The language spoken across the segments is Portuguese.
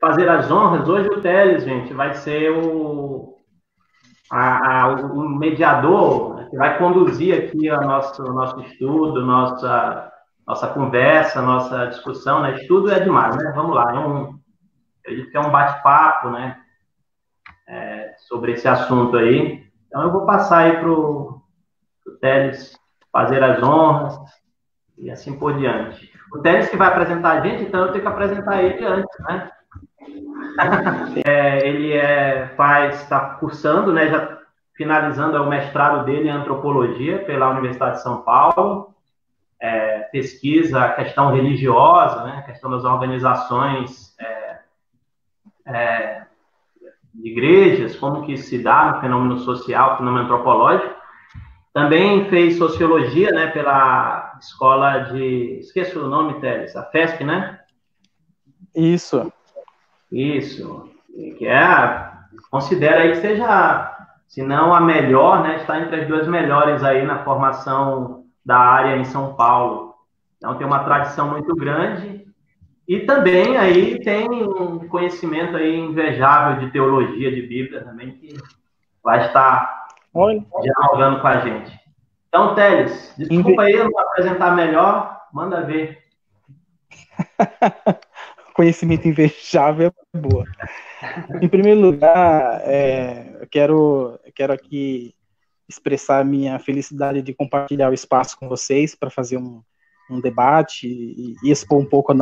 fazer as honras, hoje o Teles, gente, vai ser o mediador, né, que vai conduzir aqui o nosso estudo, nossa conversa, nossa discussão, né? Estudo é demais, né? Vamos lá, é um bate-papo, né? Sobre esse assunto aí. Então eu vou passar aí para o Teles fazer as honras e assim por diante. O Teles que vai apresentar a gente, então eu tenho que apresentar ele antes, né? Ele está cursando, né? Já finalizando o mestrado dele em antropologia pela Universidade de São Paulo. Pesquisa a questão religiosa, né? A questão das organizações de igrejas, como que se dá no fenômeno social, fenômeno antropológico. Também fez sociologia, né, pela escola de... Esqueci o nome, Teles, a FESP, né? Isso. Que considera aí que seja, se não a melhor, né, está entre as duas melhores aí na formação da área em São Paulo. Então tem uma tradição muito grande e também aí tem um conhecimento aí invejável de teologia, de Bíblia também, que vai estar dialogando com a gente. Então, Teles, desculpa aí eu não apresentar melhor, manda ver. Conhecimento invejável é boa. Em primeiro lugar, eu quero aqui expressar minha felicidade de compartilhar o espaço com vocês para fazer um debate e expor um pouco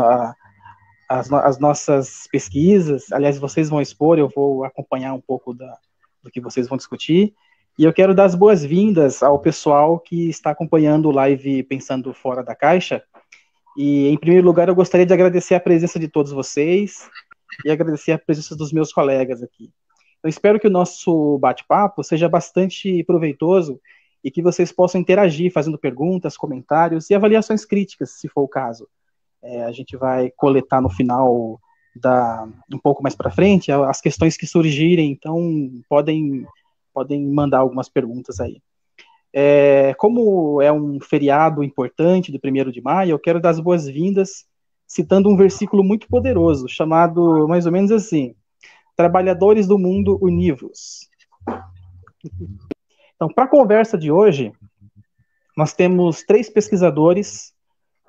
as nossas pesquisas. Aliás, vocês vão expor, eu vou acompanhar um pouco do que vocês vão discutir. E eu quero dar as boas-vindas ao pessoal que está acompanhando o live Pensando Fora da Caixa. E, em primeiro lugar, eu gostaria de agradecer a presença de todos vocês e agradecer a presença dos meus colegas aqui. Eu espero que o nosso bate-papo seja bastante proveitoso e que vocês possam interagir, fazendo perguntas, comentários e avaliações críticas, se for o caso. A gente vai coletar no final, um pouco mais para frente, as questões que surgirem, então podem mandar algumas perguntas aí. Como é um feriado importante do 1º de maio, eu quero dar as boas-vindas citando um versículo muito poderoso, chamado mais ou menos assim: Trabalhadores do mundo, univos. Então, para a conversa de hoje, nós temos 3 pesquisadores,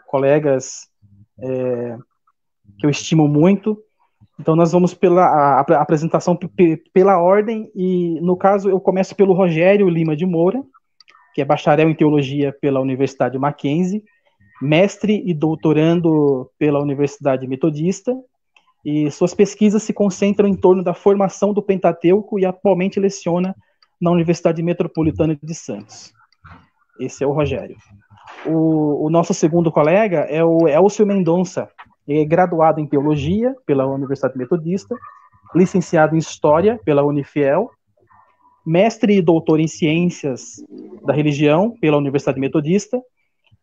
colegas que eu estimo muito. Então, nós vamos pela apresentação pela ordem, e, no caso, eu começo pelo Rogério Lima de Moura, que é bacharel em teologia pela Universidade Mackenzie, mestre e doutorando pela Universidade Metodista, e suas pesquisas se concentram em torno da formação do Pentateuco e atualmente leciona na Universidade Metropolitana de Santos. Esse é o Rogério. O nosso segundo colega é o Elcio Mendonça, é graduado em teologia pela Universidade Metodista, licenciado em história pela Unifiel, mestre e doutor em ciências da religião pela Universidade Metodista,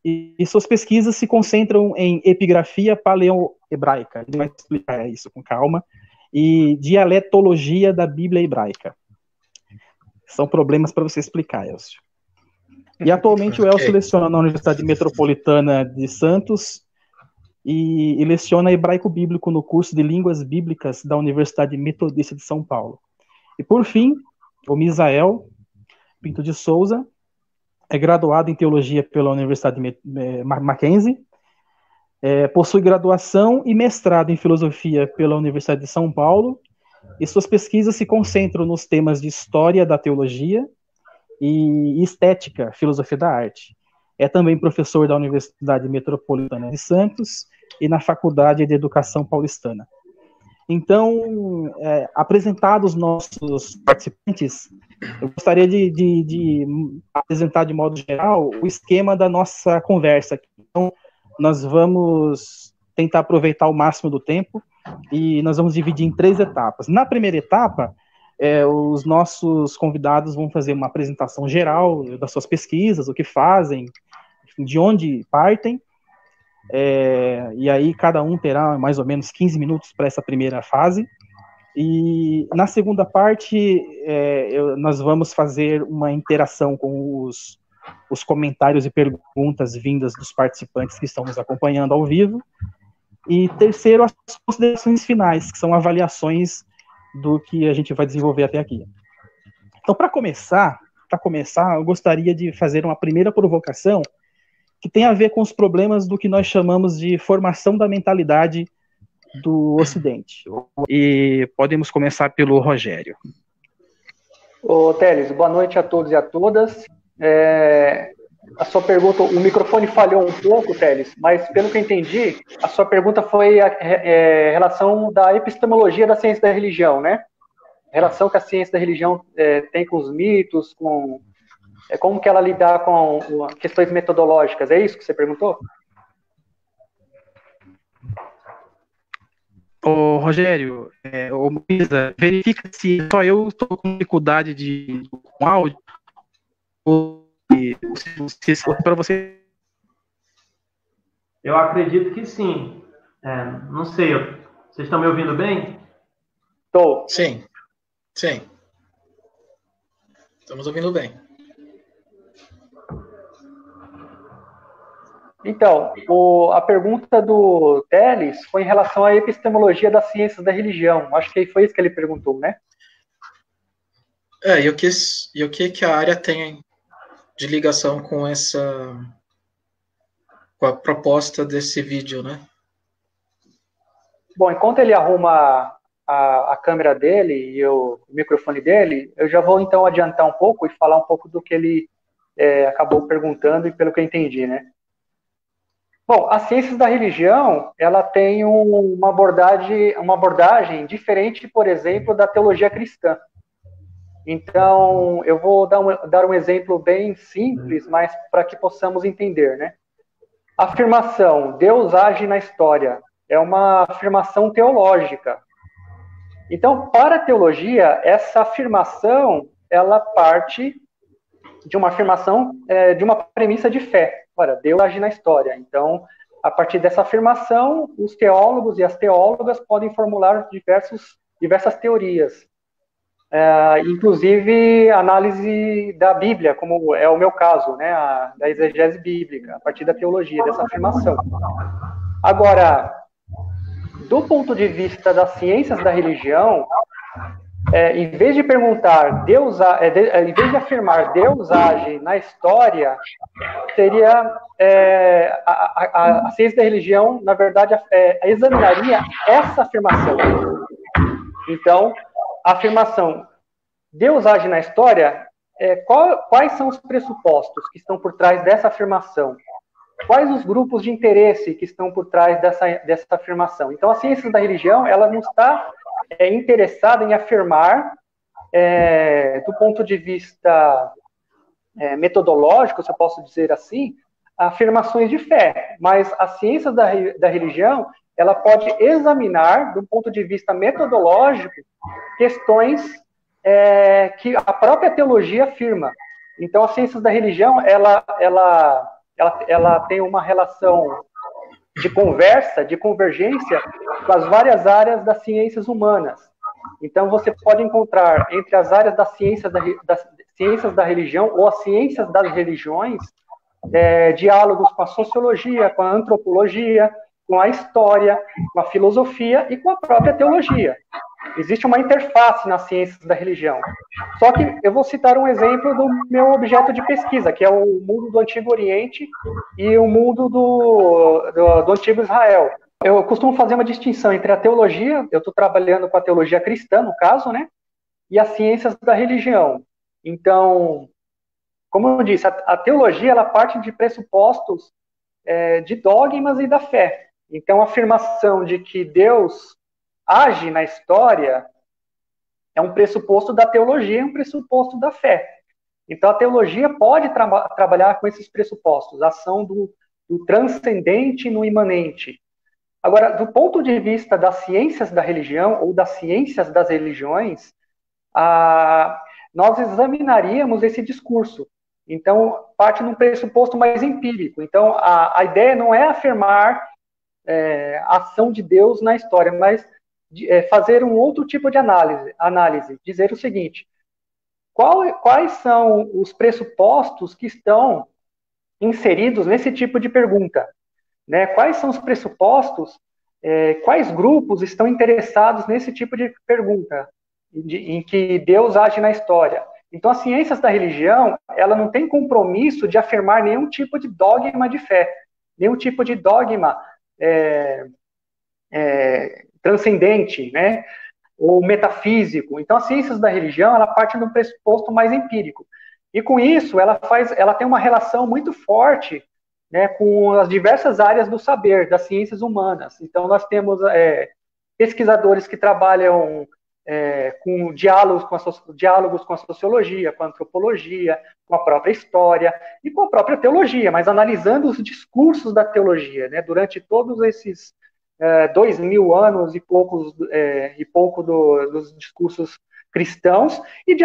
e suas pesquisas se concentram em epigrafia paleo-hebraica, ele vai explicar isso com calma, e dialetologia da Bíblia hebraica. São problemas para você explicar, Elcio. E atualmente o Elcio leciona na Universidade Metropolitana de Santos e leciona hebraico bíblico no curso de línguas bíblicas da Universidade Metodista de São Paulo. E por fim, o Misael Pinto de Souza é graduado em teologia pela Universidade Mackenzie, possui graduação e mestrado em filosofia pela Universidade de São Paulo, e suas pesquisas se concentram nos temas de história da teologia e estética, filosofia da arte. É também professor da Universidade Metropolitana de Santos e na Faculdade de Educação Paulistana. Então, apresentados nossos participantes, eu gostaria de apresentar de modo geral o esquema da nossa conversa. Então, nós vamos tentar aproveitar o máximo do tempo e nós vamos dividir em 3 etapas. Na primeira etapa, os nossos convidados vão fazer uma apresentação geral das suas pesquisas, o que fazem, de onde partem, e aí cada um terá mais ou menos 15 minutos para essa primeira fase, e na segunda parte nós vamos fazer uma interação com os comentários e perguntas vindas dos participantes que estão nos acompanhando ao vivo, E terceiro, as considerações finais, que são avaliações do que a gente vai desenvolver até aqui. Então, para começar, eu gostaria de fazer uma primeira provocação que tem a ver com os problemas do que nós chamamos de formação da mentalidade do Ocidente. E podemos começar pelo Rogério. Ô, Teles, boa noite a todos e a todas. A sua pergunta, o microfone falhou um pouco, Teles, mas pelo que eu entendi, a sua pergunta foi a relação da epistemologia da ciência da religião, né? A relação que a ciência da religião tem com os mitos, com como que ela lidar com questões metodológicas. É isso que você perguntou? Ô, Rogério, ô, Luísa, verifica se só eu estou com dificuldade com áudio ou se para você. Eu acredito que sim. Não sei, vocês estão me ouvindo bem? Estou. Sim. Estamos ouvindo bem. Então, a pergunta do Teles foi em relação à epistemologia das ciências da religião. Acho que foi isso que ele perguntou, né? E o que a área tem de ligação com a proposta desse vídeo, né? Bom, enquanto ele arruma a câmera dele e o microfone dele, eu já vou então adiantar um pouco e falar um pouco do que ele acabou perguntando e pelo que eu entendi, né? Bom, as ciências da religião, ela tem uma abordagem diferente, por exemplo, da teologia cristã. Então, eu vou dar um exemplo bem simples, mas para que possamos entender, né? A afirmação, Deus age na história, é uma afirmação teológica. Então, para a teologia, essa afirmação, ela parte de uma afirmação, de uma premissa de fé. Olha, Deus age na história. Então, a partir dessa afirmação, os teólogos e as teólogas podem formular diversas teorias. Inclusive, análise da Bíblia, como é o meu caso, né, da exegese bíblica, a partir da teologia, dessa afirmação. Agora, do ponto de vista das ciências da religião, em vez de perguntar, em vez de afirmar Deus age na história, seria a ciência da religião, na verdade, examinaria essa afirmação. Então, a afirmação Deus age na história, quais são os pressupostos que estão por trás dessa afirmação? Quais os grupos de interesse que estão por trás dessa afirmação? Então, a ciência da religião, ela não está interessada em afirmar, do ponto de vista metodológico, se eu posso dizer assim, afirmações de fé, mas a ciência da religião, ela pode examinar, do ponto de vista metodológico, questões que a própria teologia afirma. Então, as ciências da religião, ela tem uma relação de conversa, de convergência com as várias áreas das ciências humanas. Então, você pode encontrar entre as áreas das ciências da religião ou as ciências das religiões diálogos com a sociologia, com a antropologia, com a história, com a filosofia e com a própria teologia. Existe uma interface nas ciências da religião. Só que eu vou citar um exemplo do meu objeto de pesquisa, que é o mundo do Antigo Oriente e o mundo do Antigo Israel. Eu costumo fazer uma distinção entre a teologia, eu estou trabalhando com a teologia cristã, no caso, né, e as ciências da religião. Então, como eu disse, a teologia, ela parte de pressupostos de dogmas e da fé. Então, a afirmação de que Deus age na história é um pressuposto da teologia, é um pressuposto da fé. Então, a teologia pode trabalhar com esses pressupostos, a ação do transcendente no imanente. Agora, do ponto de vista das ciências da religião ou das ciências das religiões, nós examinaríamos esse discurso. Então, parte num pressuposto mais empírico. Então, a ideia não é afirmar a ação de Deus na história, mas fazer um outro tipo de análise, dizer o seguinte: quais são os pressupostos que estão inseridos nesse tipo de pergunta? Né? Quais são os pressupostos quais grupos estão interessados nesse tipo de pergunta, em que Deus age na história. Então, as ciências da religião, ela não tem compromisso de afirmar nenhum tipo de dogma de fé, nenhum tipo de dogma transcendente, né? Ou metafísico. Então, as ciências da religião, ela parte de um pressuposto mais empírico. E com isso, ela tem uma relação muito forte, né, com as diversas áreas do saber, das ciências humanas. Então, nós temos pesquisadores que trabalham com diálogos com a sociologia, com a antropologia, com a própria história e com a própria teologia, mas analisando os discursos da teologia, né, durante todos esses 2000 anos e pouco dos discursos cristãos e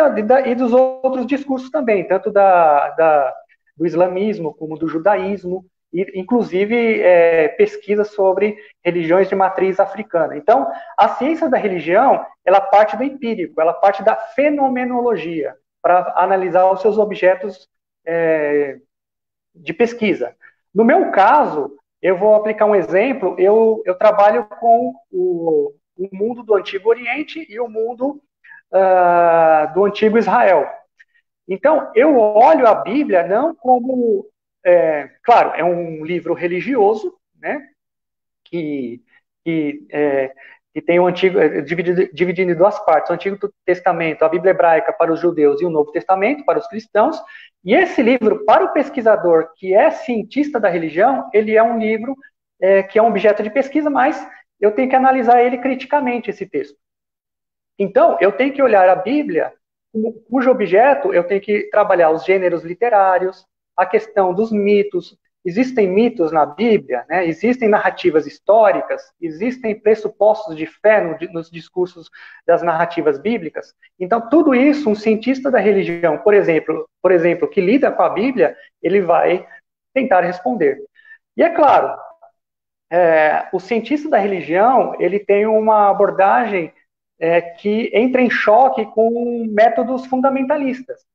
dos outros discursos também, tanto do islamismo como do judaísmo, e inclusive pesquisas sobre religiões de matriz africana. Então, a ciência da religião, ela parte do empírico, ela parte da fenomenologia, para analisar os seus objetos de pesquisa. No meu caso, eu vou aplicar um exemplo, eu trabalho com o mundo do Antigo Oriente e o mundo do Antigo Israel. Então, eu olho a Bíblia não como... claro, é um livro religioso, né, que tem o Antigo... dividido em duas partes, o Antigo Testamento, a Bíblia hebraica para os judeus e o Novo Testamento para os cristãos. E esse livro, para o pesquisador que é cientista da religião, ele é um livro que é um objeto de pesquisa, mas eu tenho que analisar ele criticamente, esse texto. Então, eu tenho que olhar a Bíblia, cujo objeto eu tenho que trabalhar os gêneros literários, a questão dos mitos. Existem mitos na Bíblia, né? Existem narrativas históricas, existem pressupostos de fé nos discursos das narrativas bíblicas. Então, tudo isso, um cientista da religião, por exemplo, que lida com a Bíblia, ele vai tentar responder. E é claro, o cientista da religião, ele tem uma abordagem que entra em choque com métodos fundamentalistas.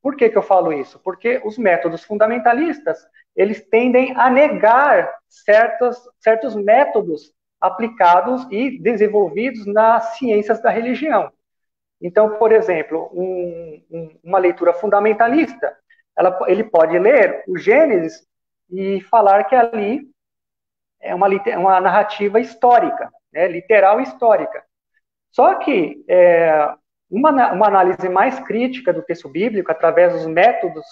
Por que eu falo isso? Porque os métodos fundamentalistas, eles tendem a negar certos métodos aplicados e desenvolvidos nas ciências da religião. Então, por exemplo, uma leitura fundamentalista, ele pode ler o Gênesis e falar que ali é uma narrativa histórica, né, literal e histórica. Só que uma análise mais crítica do texto bíblico, através dos métodos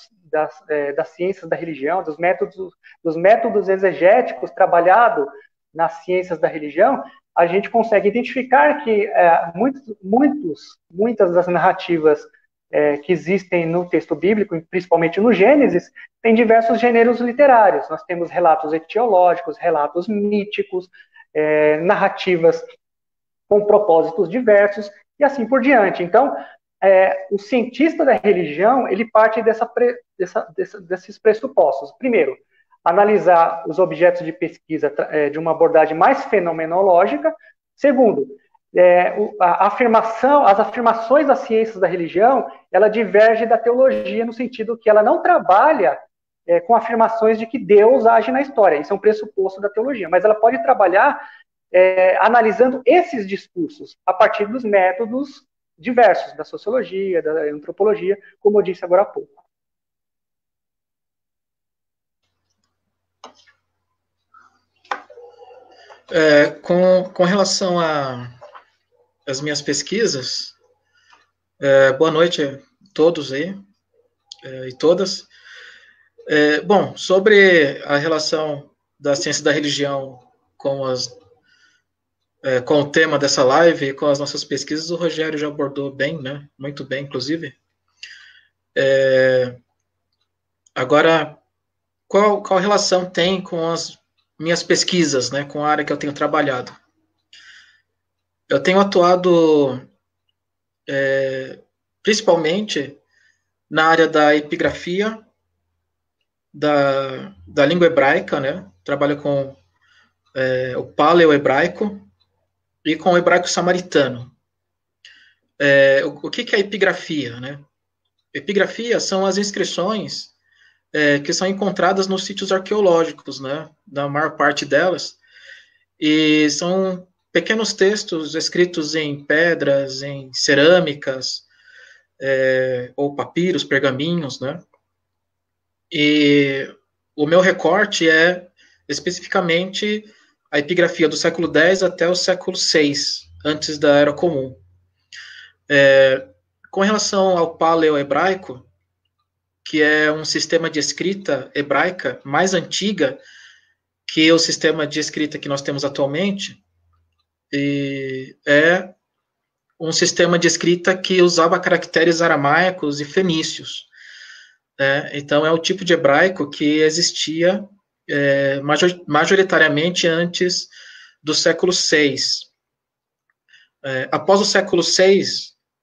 das ciências da religião, dos métodos exegéticos trabalhados nas ciências da religião, a gente consegue identificar que muitas das narrativas que existem no texto bíblico, principalmente no Gênesis, tem diversos gêneros literários. Nós temos relatos etiológicos, relatos míticos, narrativas com propósitos diversos, e assim por diante. Então, o cientista da religião, ele parte desses pressupostos. Primeiro, analisar os objetos de pesquisa de uma abordagem mais fenomenológica. Segundo, as afirmações das ciências da religião, ela diverge da teologia no sentido que ela não trabalha com afirmações de que Deus age na história. Isso é um pressuposto da teologia, mas ela pode trabalhar analisando esses discursos a partir dos métodos diversos, da sociologia, da antropologia, como eu disse agora há pouco. Com relação às minhas pesquisas, boa noite a todos aí e todas. Bom, sobre a relação da ciência da religião com o tema dessa live e com as nossas pesquisas, o Rogério já abordou bem, né? Muito bem, inclusive. Agora, qual relação tem com as minhas pesquisas, né? Com a área que eu tenho trabalhado? Eu tenho atuado principalmente na área da epigrafia, da língua hebraica, né? Trabalho com o paleo-hebraico e com o hebraico samaritano. O que é epigrafia, né? Epigrafia são as inscrições que são encontradas nos sítios arqueológicos, né? Da maior parte delas. e são pequenos textos escritos em pedras, em cerâmicas, ou papiros, pergaminhos, né? E o meu recorte é especificamente a epigrafia do século X até o século VI, antes da Era Comum. Com relação ao paleo-hebraico, que é um sistema de escrita hebraica mais antiga que o sistema de escrita que nós temos atualmente, e é um sistema de escrita que usava caracteres aramaicos e fenícios. Então, é o tipo de hebraico que existia majoritariamente antes do século VI. Após o século VI,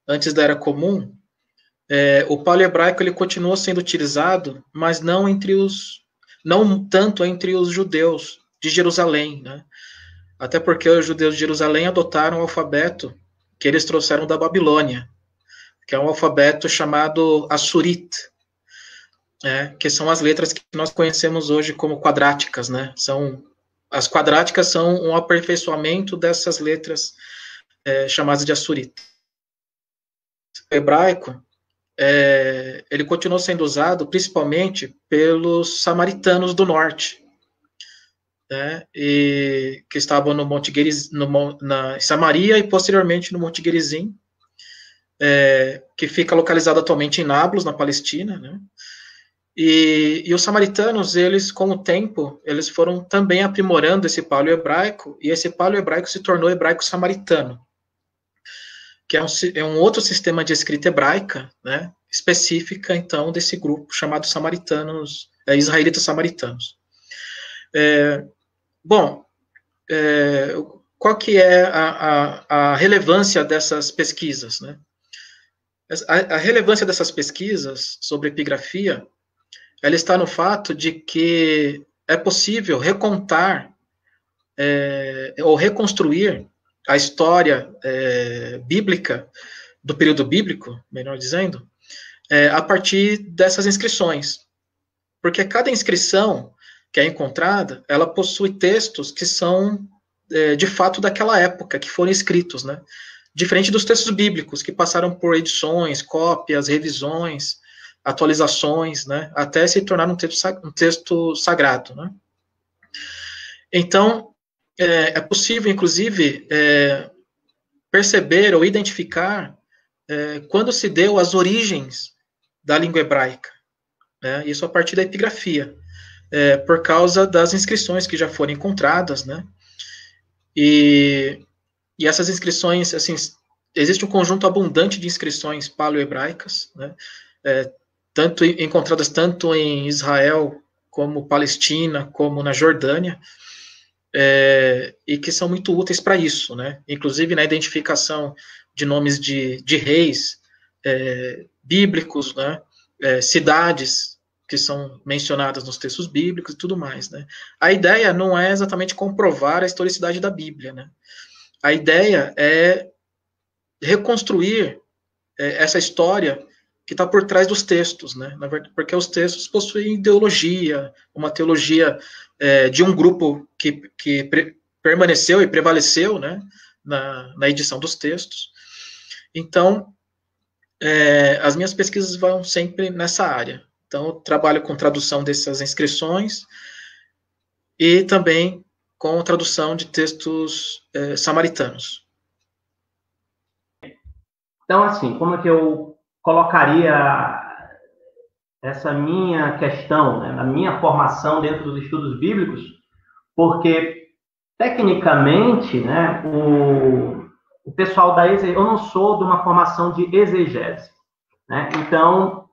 antes da Era Comum, o paleo-hebraico ele continuou sendo utilizado, mas não tanto entre os judeus de Jerusalém, né? Até porque os judeus de Jerusalém adotaram o alfabeto que eles trouxeram da Babilônia, que é um alfabeto chamado Assurit, que são as letras que nós conhecemos hoje como quadráticas, né? As quadráticas são um aperfeiçoamento dessas letras chamadas de Assurit. O hebraico, ele continuou sendo usado principalmente pelos samaritanos do norte, e que estavam no Monte Gerizim, na Samaria e posteriormente no Monte Gerizim, que fica localizado atualmente em Nablus, na Palestina, né? E os samaritanos, eles, com o tempo, eles foram também aprimorando esse paleo-hebraico, e esse paleo-hebraico se tornou hebraico samaritano, que é um outro sistema de escrita hebraica, né, específica, então, desse grupo chamado samaritanos, israelitas samaritanos. Qual que é a relevância dessas pesquisas, né? A relevância dessas pesquisas sobre epigrafia, ela está no fato de que é possível recontar ou reconstruir a história bíblica, do período bíblico, melhor dizendo, a partir dessas inscrições. Porque cada inscrição que é encontrada, ela possui textos que são, de fato, daquela época, que foram escritos, né? Diferente dos textos bíblicos, que passaram por edições, cópias, revisões, atualizações, né, até se tornar um texto sagrado, né? Então, é possível, inclusive, perceber ou identificar quando se deu as origens da língua hebraica, né? Isso a partir da epigrafia, por causa das inscrições que já foram encontradas, né? E essas inscrições, assim, existe um conjunto abundante de inscrições paleo-hebraicas, né? Encontradas tanto em Israel, como Palestina, como na Jordânia, e que são muito úteis para isso, né? Inclusive na identificação de nomes de reis bíblicos, né? Cidades que são mencionadas nos textos bíblicos e tudo mais, né? A ideia não é exatamente comprovar a historicidade da Bíblia, né? A ideia é reconstruir essa história que está por trás dos textos, né? Na verdade, porque os textos possuem ideologia, uma teologia de um grupo que permaneceu e prevaleceu, né? Na edição dos textos. Então, as minhas pesquisas vão sempre nessa área. Então, eu trabalho com tradução dessas inscrições e também com tradução de textos samaritanos. Então, assim, como é que eu colocaria essa minha questão, né, na minha formação dentro dos estudos bíblicos? Porque, tecnicamente, né, o pessoal da exegese, eu não sou de uma formação de exegese, né? Então,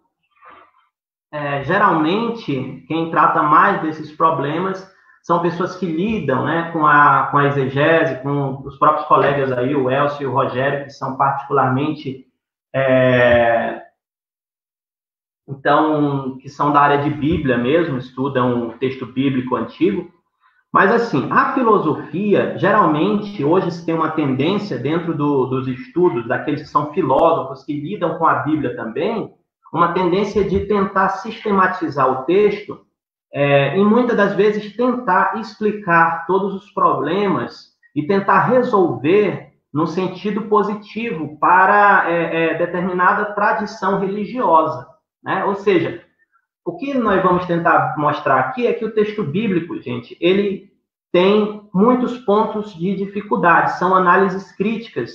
geralmente, quem trata mais desses problemas são pessoas que lidam, né, com a exegese, com os próprios colegas aí, o Elcio e o Rogério, que são particularmente, então, que são da área de Bíblia mesmo, estudam um texto bíblico antigo. Mas, assim, a filosofia, geralmente, hoje se tem uma tendência dentro dos estudos, daqueles que são filósofos, que lidam com a Bíblia também, uma tendência de tentar sistematizar o texto e muitas das vezes tentar explicar todos os problemas e tentar resolver no sentido positivo para determinada tradição religiosa, né? Ou seja, o que nós vamos tentar mostrar aqui é que o texto bíblico, gente, ele tem muitos pontos de dificuldade, são análises críticas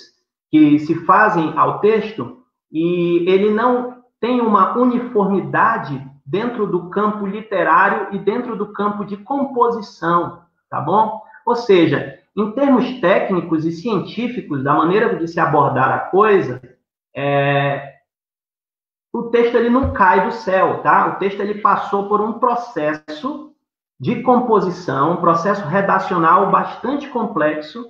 que se fazem ao texto e ele não tem uma uniformidade dentro do campo literário e dentro do campo de composição, tá bom? Ou seja, em termos técnicos e científicos, da maneira de se abordar a coisa, o texto ele não cai do céu, tá? O texto ele passou por um processo de composição, um processo redacional bastante complexo,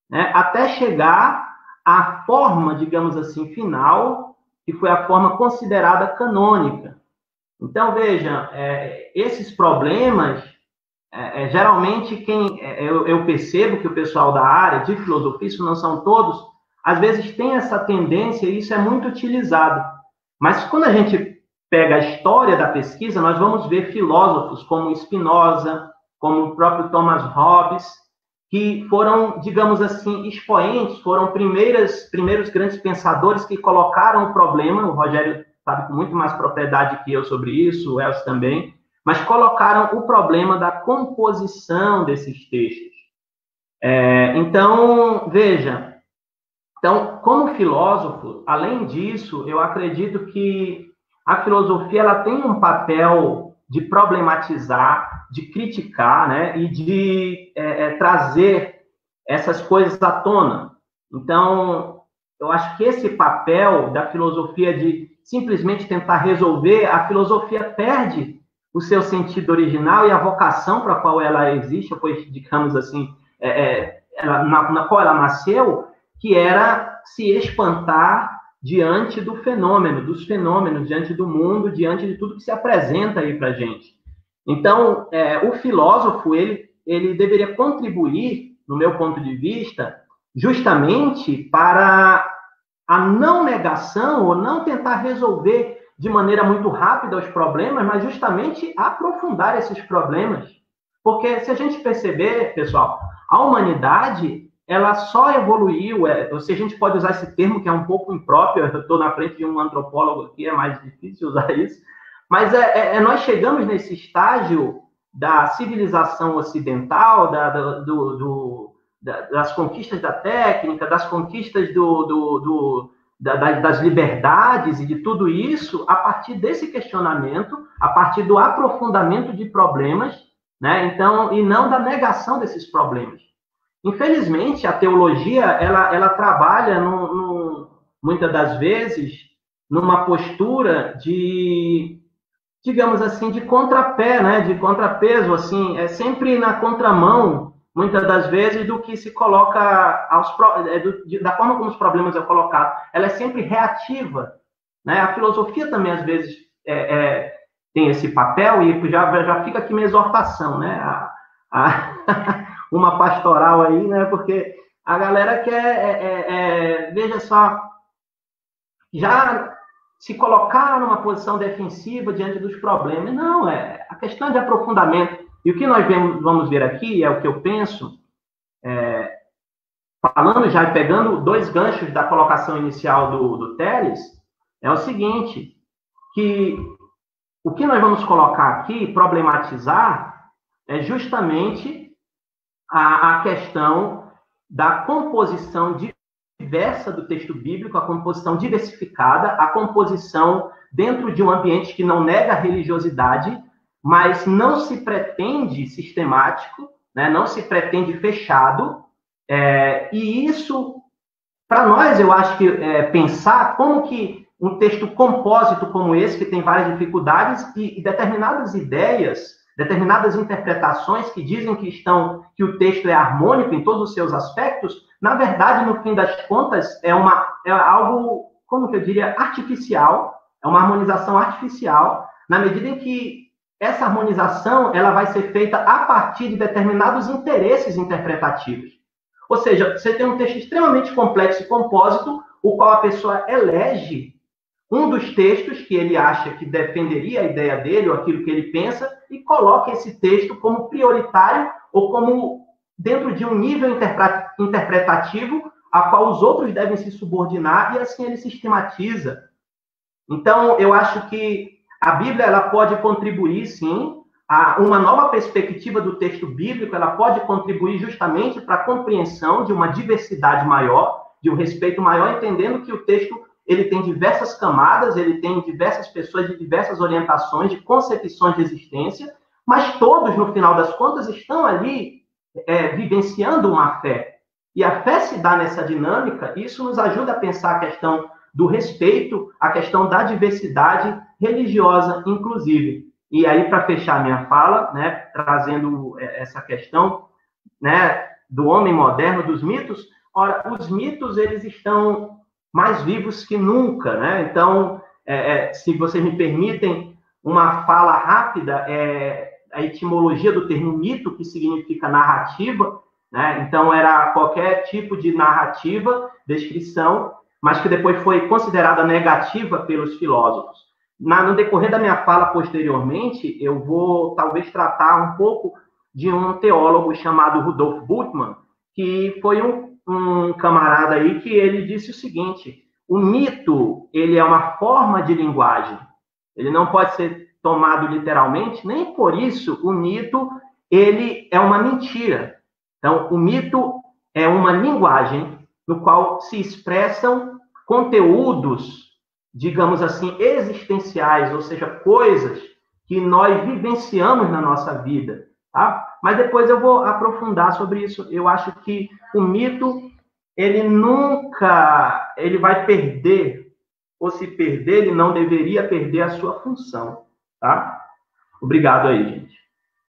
né, até chegar à forma, digamos assim, final, que foi a forma considerada canônica. Então, veja, esses problemas, geralmente, eu percebo que o pessoal da área de filosofia, isso não são todos, às vezes tem essa tendência e isso é muito utilizado. Mas quando a gente pega a história da pesquisa, nós vamos ver filósofos como Spinoza, como o próprio Thomas Hobbes, que foram, digamos assim, expoentes, foram primeiros grandes pensadores que colocaram o problema, o Rogério sabe com muito mais propriedade que eu sobre isso, o Elcio também, mas colocaram o problema da composição desses textos. Então, veja, como filósofo, além disso, eu acredito que a filosofia ela tem um papel de problematizar, de criticar, né, e de trazer essas coisas à tona. Então, eu acho que esse papel da filosofia de simplesmente tentar resolver, a filosofia perde o seu sentido original e a vocação para a qual ela existe, pois, digamos assim, na qual ela nasceu, que era se espantar diante do fenômeno, dos fenômenos, diante do mundo, diante de tudo que se apresenta aí para a gente. Então, o filósofo, ele deveria contribuir, no meu ponto de vista, justamente para a não negação, ou não tentar resolver de maneira muito rápida os problemas, mas justamente aprofundar esses problemas. Porque se a gente perceber, pessoal, a humanidade ela só evoluiu, se a gente pode usar esse termo que é um pouco impróprio, eu estou na frente de um antropólogo aqui, é mais difícil usar isso, mas nós chegamos nesse estágio da civilização ocidental, das conquistas da técnica, das conquistas das liberdades e de tudo isso, a partir desse questionamento, a partir do aprofundamento de problemas, né? Então, e não da negação desses problemas. Infelizmente, a teologia, ela trabalha, muitas das vezes, numa postura de, digamos assim, de contrapé, né? De contrapeso, assim, sempre na contramão, muitas das vezes, do que se coloca, da forma como os problemas são colocados. Ela é sempre reativa, né? A filosofia também, às vezes, tem esse papel, e já fica aqui minha exortação, né? Uma pastoral aí, né? Porque a galera quer, veja só, já se colocar numa posição defensiva diante dos problemas. Não, a questão de aprofundamento. E o que nós vamos ver aqui, é o que eu penso, falando já e pegando dois ganchos da colocação inicial do Teles, é o seguinte, que o que nós vamos colocar aqui, problematizar, é justamente a questão da composição diversa do texto bíblico, a composição diversificada, a composição dentro de um ambiente que não nega a religiosidade, mas não se pretende sistemático, né? Não se pretende fechado, e isso, para nós, eu acho que pensar como que um texto compósito como esse, que tem várias dificuldades e determinadas ideias, determinadas interpretações que dizem que o texto é harmônico em todos os seus aspectos, na verdade, no fim das contas, é algo, como que eu diria, artificial, é uma harmonização artificial, na medida em que essa harmonização ela vai ser feita a partir de determinados interesses interpretativos. Ou seja, você tem um texto extremamente complexo e compósito, o qual a pessoa elege um dos textos que ele acha que defenderia a ideia dele, ou aquilo que ele pensa, e coloca esse texto como prioritário, ou como dentro de um nível interpretativo, a qual os outros devem se subordinar, e assim ele sistematiza. Então, eu acho que a Bíblia ela pode contribuir, sim, a uma nova perspectiva do texto bíblico, ela pode contribuir justamente para a compreensão de uma diversidade maior, de um respeito maior, entendendo que o texto ele tem diversas camadas, ele tem diversas pessoas de diversas orientações, de concepções de existência, mas todos, no final das contas, estão ali vivenciando uma fé. E a fé se dá nessa dinâmica, e isso nos ajuda a pensar a questão do respeito, a questão da diversidade religiosa, inclusive. E aí, para fechar minha fala, né, trazendo essa questão, né, do homem moderno, dos mitos, ora, os mitos, eles estão mais vivos que nunca, né? Então, se vocês me permitem, uma fala rápida, a etimologia do termo mito, que significa narrativa, né? Então, era qualquer tipo de narrativa, descrição, mas que depois foi considerada negativa pelos filósofos. No decorrer da minha fala posteriormente, eu vou talvez tratar um pouco de um teólogo chamado Rudolf Bultmann, que foi um camarada aí que ele disse o seguinte: o mito, ele é uma forma de linguagem, ele não pode ser tomado literalmente, nem por isso o mito, ele é uma mentira. Então, o mito é uma linguagem no qual se expressam conteúdos, digamos assim, existenciais, ou seja, coisas que nós vivenciamos na nossa vida, tá? Mas depois eu vou aprofundar sobre isso. Eu acho que o mito, ele nunca, ele vai perder, ou se perder, ele não deveria perder a sua função, tá? Obrigado aí, gente.